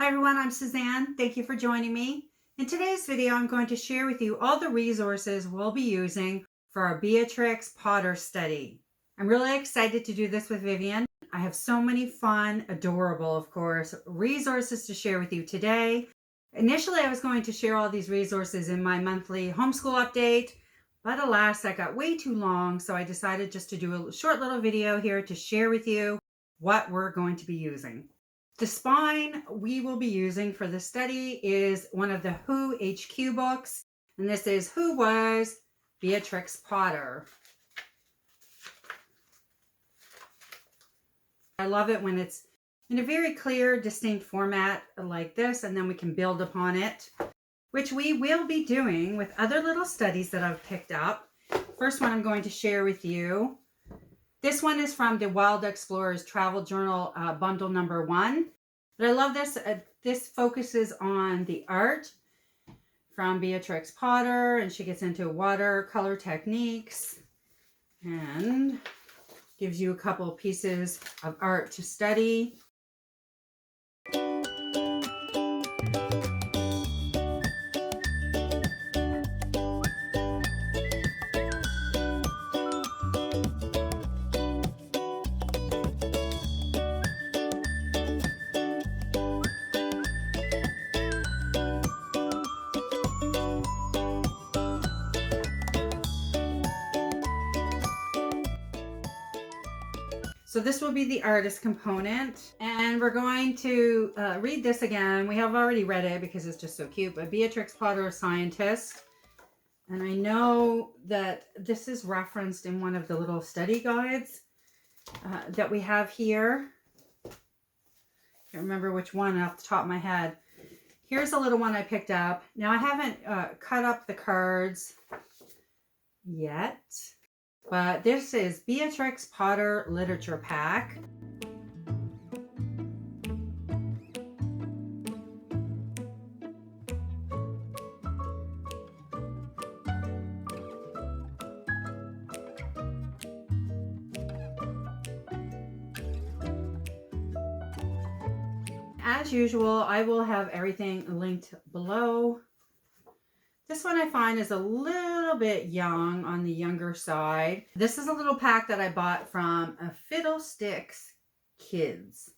Hi everyone, I'm Suzanne. Thank you for joining me. In today's video, I'm going to share with you all the resources we'll be using for our Beatrix Potter study. I'm really excited to do this with Vivian. I have so many fun, adorable, of course, resources to share with you today. Initially, I was going to share all these resources in my monthly homeschool update, but alas, that got way too long, so I decided just to do a short little video here to share with you what we're going to be using. The spine we will be using for the study is one of the Who HQ books, and this is Who Was Beatrix Potter. I love it when it's in a very clear, distinct format like this, and then we can build upon it, which we will be doing with other little studies that I've picked up. First one I'm going to share with you. This one is from the Wild Explorers Travel Journal bundle number 1. But I love this. This focuses on the art from Beatrix Potter, and she gets into watercolor techniques and gives you a couple pieces of art to study. So this will be the artist component, and we're going to read this again. We have already read it because it's just so cute, but Beatrix Potter, a scientist. And I know that this is referenced in one of the little study guides that we have here. I can't remember which one off the top of my head. Here's a little one I picked up. Now I haven't cut up the cards yet. But this is Beatrix Potter Literature Pack. As usual, I will have everything linked below. This one I find is a little bit young, on the younger side. This is a little pack that I bought from Fiddlesticks Kids.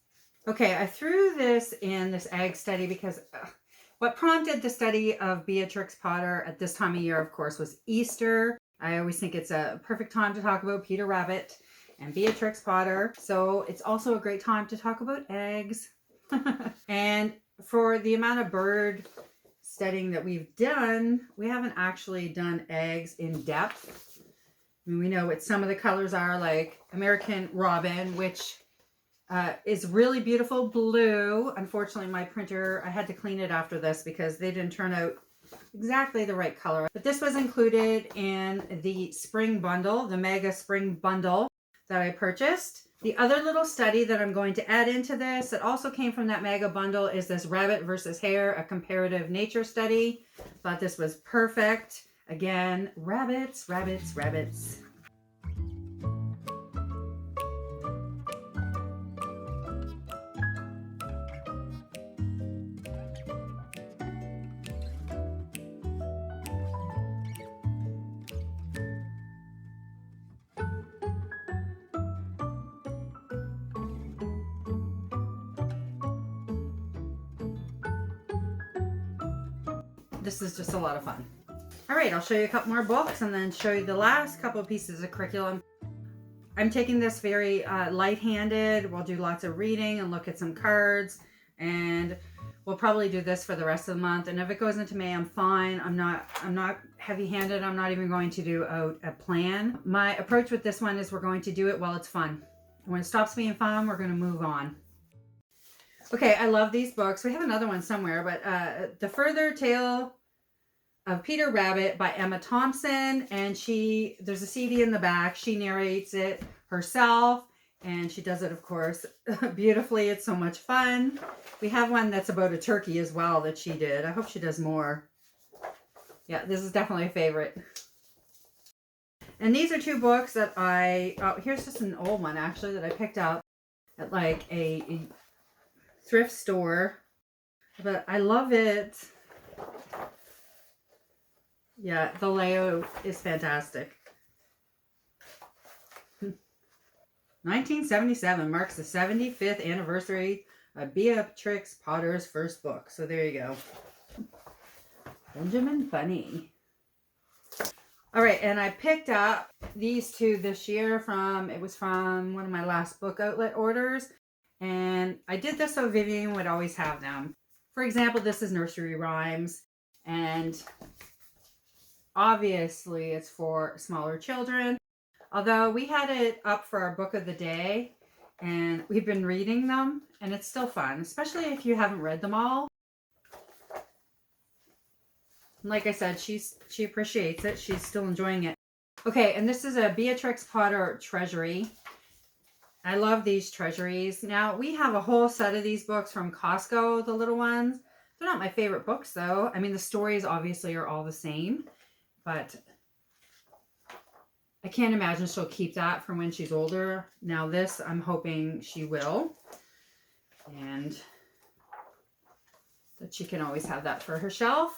Okay, I threw this in this egg study because what prompted the study of Beatrix Potter at this time of year, of course, was Easter. I always think it's a perfect time to talk about Peter Rabbit and Beatrix Potter. So it's also a great time to talk about eggs. And for the amount of bird studying that we've done, we haven't actually done eggs in depth. I mean, we know what some of the colors are, like American Robin, which is really beautiful blue. Unfortunately, my printer, I had to clean it after this because they didn't turn out exactly the right color. But this was included in the spring bundle, the mega spring bundle that I purchased. The other little study that I'm going to add into this that also came from that mega bundle is this Rabbit versus Hare, a comparative nature study. Thought this was perfect. Again, rabbits, rabbits, rabbits. This is just a lot of fun. All right, I'll show you a couple more books and then show you the last couple of pieces of curriculum. I'm taking this very light-handed. We'll do lots of reading and look at some cards, and we'll probably do this for the rest of the month. And if it goes into May, I'm fine. I'm not heavy-handed. I'm not even going to do a plan. My approach with this one is we're going to do it while it's fun. When it stops being fun, we're going to move on. Okay, I love these books. We have another one somewhere, but The Further Tale of Peter Rabbit by Emma Thompson, and there's a CD in the back. She narrates it herself, and she does it, of course, beautifully. It's so much fun. We have one that's about a turkey as well that she did. I hope she does more. Yeah, this is definitely a favorite. And these are two books that here's just an old one actually that I picked up at like a thrift store but I love it. Yeah, the layout is fantastic. 1977 marks the 75th anniversary of Beatrix Potter's first book. So there you go. Benjamin Bunny. All right, and I picked up these two this year it was from one of my last book outlet orders. And I did this so Vivian would always have them. For example, this is nursery rhymes. And obviously it's for smaller children. Although we had it up for our book of the day and we've been reading them and it's still fun, especially if you haven't read them all. Like I said, she appreciates it. She's still enjoying it. Okay, and this is a Beatrix Potter Treasury. I love these treasuries. Now, we have a whole set of these books from Costco, the little ones. They're not my favorite books, though. I mean, the stories obviously are all the same, but I can't imagine she'll keep that for when she's older. Now, this, I'm hoping she will. And that she can always have that for her shelf.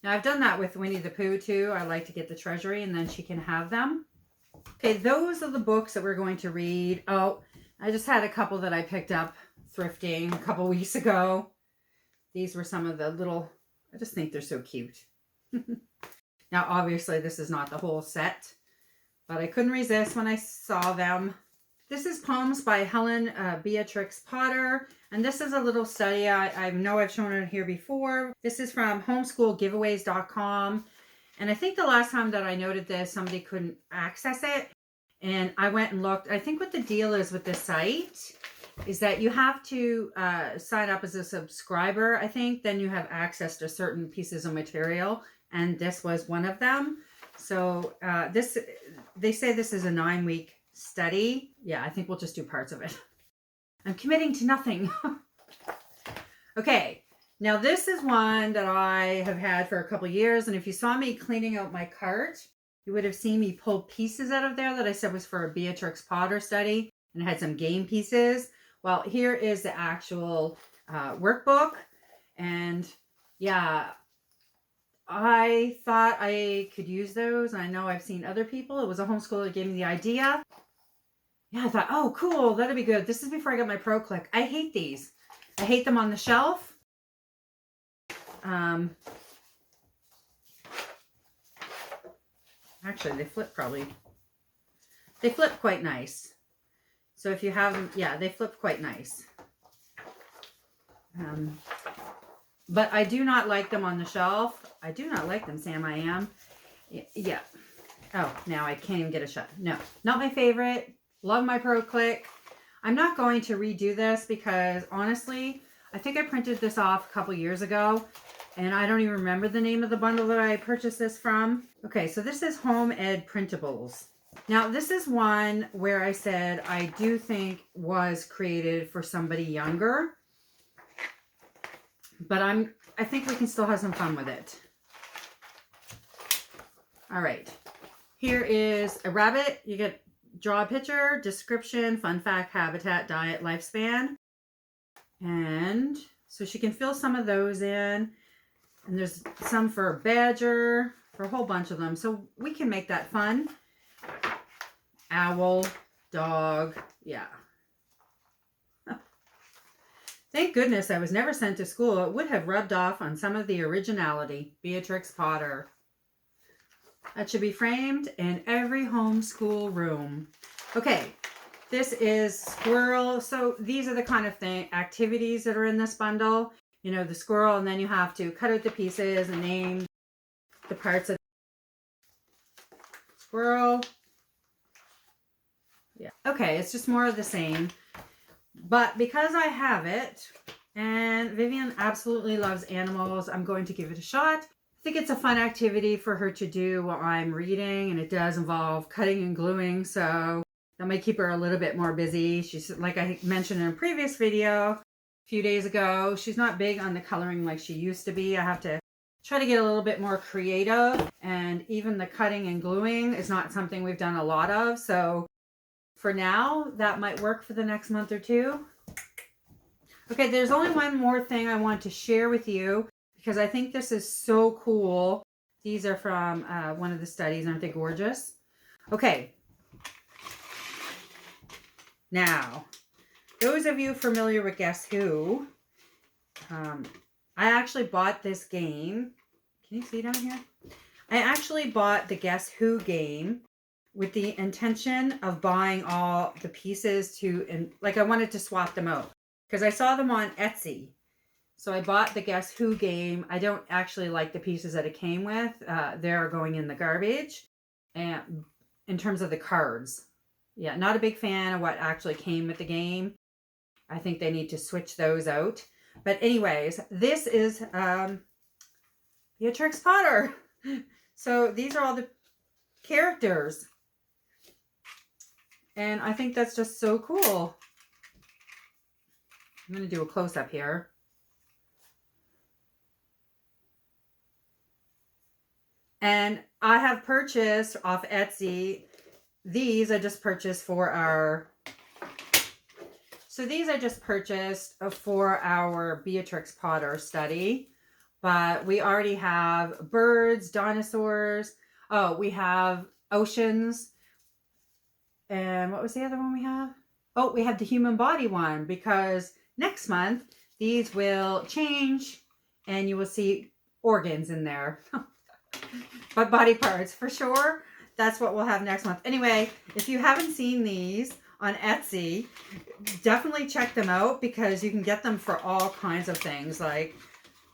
Now, I've done that with Winnie the Pooh, too. I like to get the treasury, and then she can have them. Okay, those are the books that we're going to read. Oh, I just had a couple that I picked up thrifting a couple weeks ago. These were some of the little, I just think they're so cute. Now, obviously, this is not the whole set, but I couldn't resist when I saw them. This is Poems by Helen, Beatrix Potter, and this is a little study. I know I've shown it here before. This is from homeschoolgiveaways.com, and I think the last time that I noted this, somebody couldn't access it, and I went and looked. I think what the deal is with this site is that you have to sign up as a subscriber, I think. Then you have access to certain pieces of material, and this was one of them. So they say this is a 9-week study. Yeah, I think we'll just do parts of it. I'm committing to nothing. Okay, now this is one that I have had for a couple years, and if you saw me cleaning out my cart, you would have seen me pull pieces out of there that I said was for a Beatrix Potter study, and it had some game pieces. Well, here is the actual workbook, and yeah, I thought I could use those. I know I've seen other people. It was a homeschooler that gave me the idea. Yeah, I thought, oh, cool, that'd be good. This is before I got my Pro Click. I hate these. I hate them on the shelf. Actually, they flip probably. They flip quite nice. So if you have them, yeah, they flip quite nice. But I do not like them on the shelf. I do not like them, Sam, I am. Yeah. Oh, now I can't even get a shot. No, not my favorite. Love my Pro Click. I'm not going to redo this because, honestly, I think I printed this off a couple years ago, and I don't even remember the name of the bundle that I purchased this from. Okay, so this is Ed Printables. Now, this is one where I said I do think was created for somebody younger, but I think we can still have some fun with it. All right, here is a rabbit. You get draw a picture, description, fun fact, habitat, diet, lifespan. And so she can fill some of those in. And there's some for a badger, for a whole bunch of them. So we can make that fun. Owl, dog, yeah. Thank goodness I was never sent to school. It would have rubbed off on some of the originality. Beatrix Potter. That should be framed in every homeschool room. Okay, this is Squirrel. So these are the kind of activities that are in this bundle. You know, the squirrel, and then you have to cut out the pieces and name the parts of squirrel. Yeah. Okay, it's just more of the same. But because I have it, and Vivian absolutely loves animals, I'm going to give it a shot. I think it's a fun activity for her to do while I'm reading, and it does involve cutting and gluing, so that might keep her a little bit more busy. She's, like I mentioned in a previous video a few days ago, she's not big on the coloring like she used to be. I have to try to get a little bit more creative, and even the cutting and gluing is not something we've done a lot of, so for now, that might work for the next month or two. Okay, there's only one more thing I want to share with you because I think this is so cool. These are from one of the studies. Aren't they gorgeous? Okay. Now, those of you familiar with Guess Who, I actually bought this game. Can you see down here? I actually bought the Guess Who game with the intention of buying all the pieces and like I wanted to swap them out because I saw them on Etsy. So I bought the Guess Who game. I don't actually like the pieces that it came with. They're going in the garbage. And in terms of the cards. Yeah, not a big fan of what actually came with the game. I think they need to switch those out. But anyways, this is Beatrix Potter. So these are all the characters. And I think that's just so cool. I'm going to do a close-up here. And I have purchased off Etsy, these I just purchased for our, Beatrix Potter study. But we already have birds, dinosaurs. Oh, we have oceans. And what was the other one we have? Oh, we have the human body one because next month these will change and you will see organs in there. But body parts for sure. That's what we'll have next month. Anyway, if you haven't seen these on Etsy, definitely check them out because you can get them for all kinds of things. Like,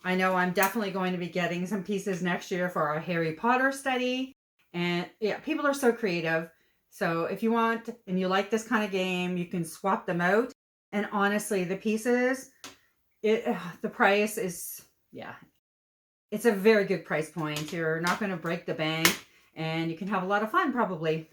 I know I'm definitely going to be getting some pieces next year for our Harry Potter study. And yeah, people are so creative. So if you want and you like this kind of game, you can swap them out. And honestly, the pieces, the price is, yeah, it's a very good price point. You're not going to break the bank and you can have a lot of fun probably.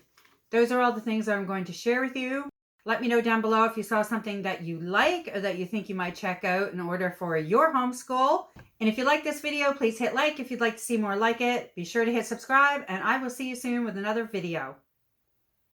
Those are all the things that I'm going to share with you. Let me know down below if you saw something that you like or that you think you might check out in order for your homeschool. And if you like this video, please hit like. If you'd like to see more like it, be sure to hit subscribe and I will see you soon with another video.